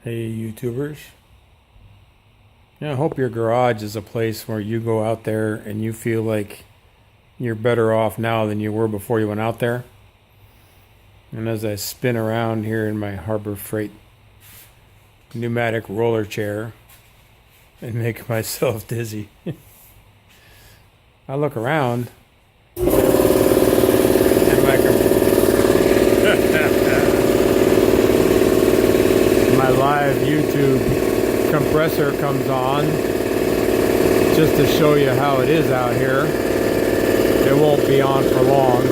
Hey, YouTubers. I hope your garage is a place where you go out there and you feel like you're better off now than you were before you went out there. And as I spin around here in my Harbor Freight pneumatic roller chair and make myself dizzy, I look around and my live YouTube compressor comes on just to show you how it is out here. It won't be on for long.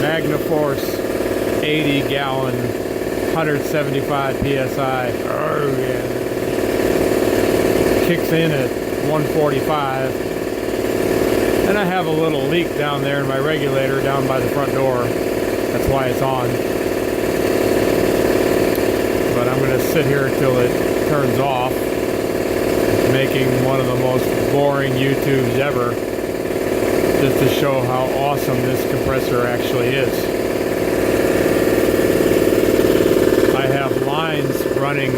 Magnaforce 80 gallon 175 psi. Oh yeah. Kicks in at 145. And I have a little leak down there in my regulator down by the front door. That's why it's on. But I'm going to sit here till it turns off, making one of the most boring YouTubes ever, just to show how awesome this compressor actually is. I have lines running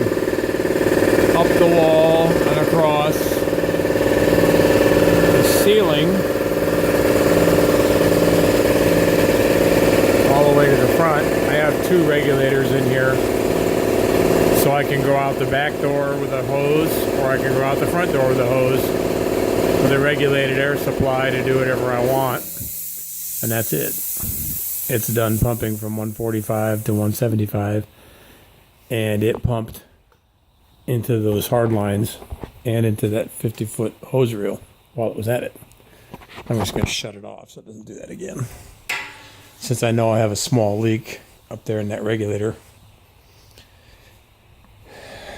up the wall and across the ceiling all the way to the front. I have two regulators in here, so I can go out the back door with a hose, or I can go out the front door with a hose with a regulated air supply to do whatever I want. And that's it. It's done pumping from 145 to 175, and it pumped into those hard lines and into that 50-foot hose reel while it was at it. I'm just going to shut it off so it doesn't do that again, since I know I have a small leak up there in that regulator.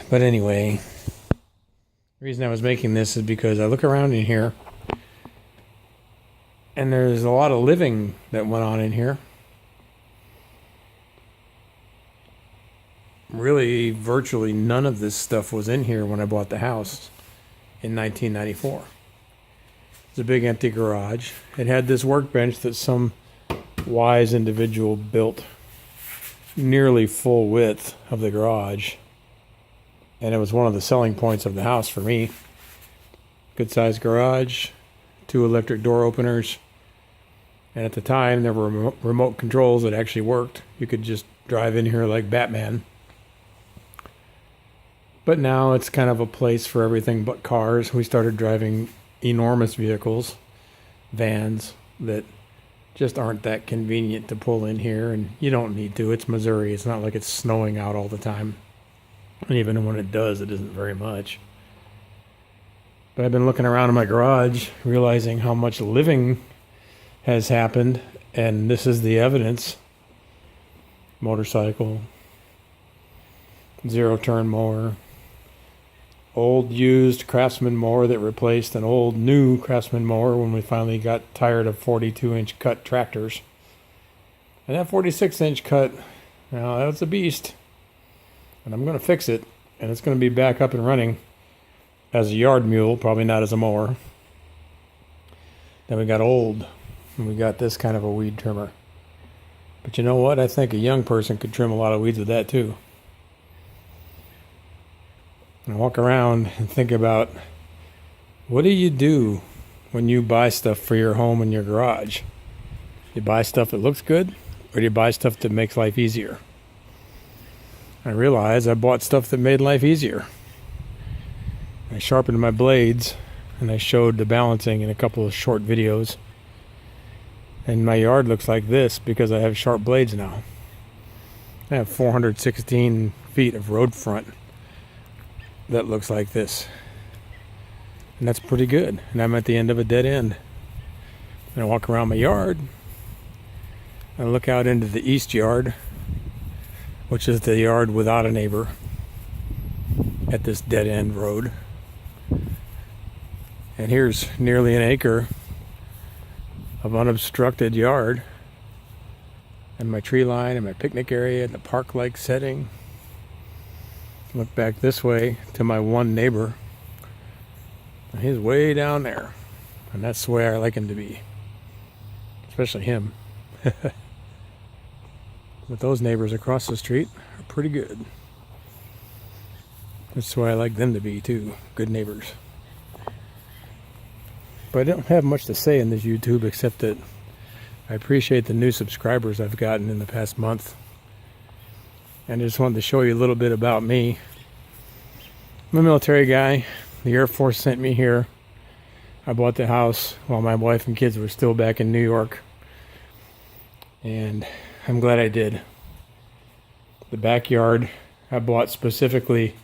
But anyway, the reason I was making this is because I look around in here and there's a lot of living that went on in here. Really, virtually none of this stuff was in here when I bought the house in 1994. It's a big empty garage. It had this workbench that some wise individual built nearly full width of the garage. And it was one of the selling points of the house for me. Good sized garage, 2 electric door openers. And at the time, there were remote controls that actually worked. You could just drive in here like Batman. But now it's kind of a place for everything but cars. We started driving enormous vehicles, vans, that just aren't that convenient to pull in here. And you don't need to. It's Missouri. It's not like it's snowing out all the time. And even when it does, it isn't very much. But I've been looking around in my garage, realizing how much living has happened, and this is the evidence. Motorcycle, zero-turn mower, old used Craftsman mower that replaced an old new Craftsman mower when we finally got tired of 42-inch cut tractors. And that 46-inch cut, now that's a beast. And I'm going to fix it, and it's going to be back up and running as a yard mule, probably not as a mower. Then we got old, and we got this kind of a weed trimmer. But you know what? I think a young person could trim a lot of weeds with that too. And I walk around and think about, what do you do when you buy stuff for your home and your garage? You buy stuff that looks good, or do you buy stuff that makes life easier? I realized I bought stuff that made life easier. I sharpened my blades, and I showed the balancing in a couple of short videos. And my yard looks like this because I have sharp blades now. I have 416 feet of road front that looks like this. And that's pretty good. And I'm at the end of a dead end. And I walk around my yard. I look out into the east yard, which is the yard without a neighbor at this dead end road. And here's nearly an acre of unobstructed yard, and my tree line and my picnic area and the park-like setting. Look back this way to my one neighbor. He's way down there, and that's the way I like him to be, especially him. But those neighbors across the street are pretty good. That's why I like them to be too. Good neighbors. But I don't have much to say in this YouTube except that I appreciate the new subscribers I've gotten in the past month. And I just wanted to show you a little bit about me. I'm a military guy. The Air Force sent me here. I bought the house while my wife and kids were still back in New York. And I'm glad I did. The backyard I bought specifically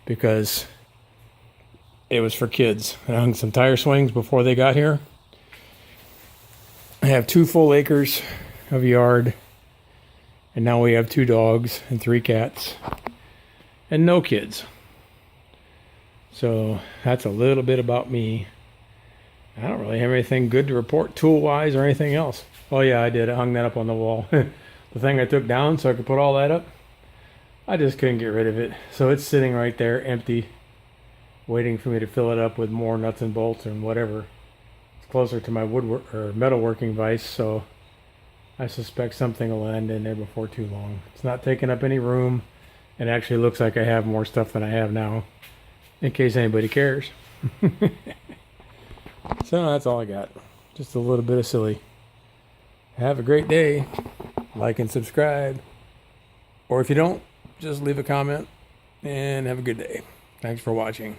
because it was for kids. I hung some tire swings before they got here. I have 2 full acres of yard. And now we have 2 dogs and 3 cats. And no kids. So that's a little bit about me. I don't really have anything good to report tool-wise or anything else. Oh yeah, I did. I hung that up on the wall. The thing I took down so I could put all that up. I just couldn't get rid of it. So it's sitting right there empty, waiting for me to fill it up with more nuts and bolts and whatever. It's closer to my woodwork or metalworking vise, so I suspect something will land in there before too long. It's not taking up any room. It actually looks like I have more stuff than I have now, in case anybody cares. So that's all I got. Just a little bit of silly. Have a great day. Like and subscribe. Or if you don't, just leave a comment and have a good day. Thanks for watching.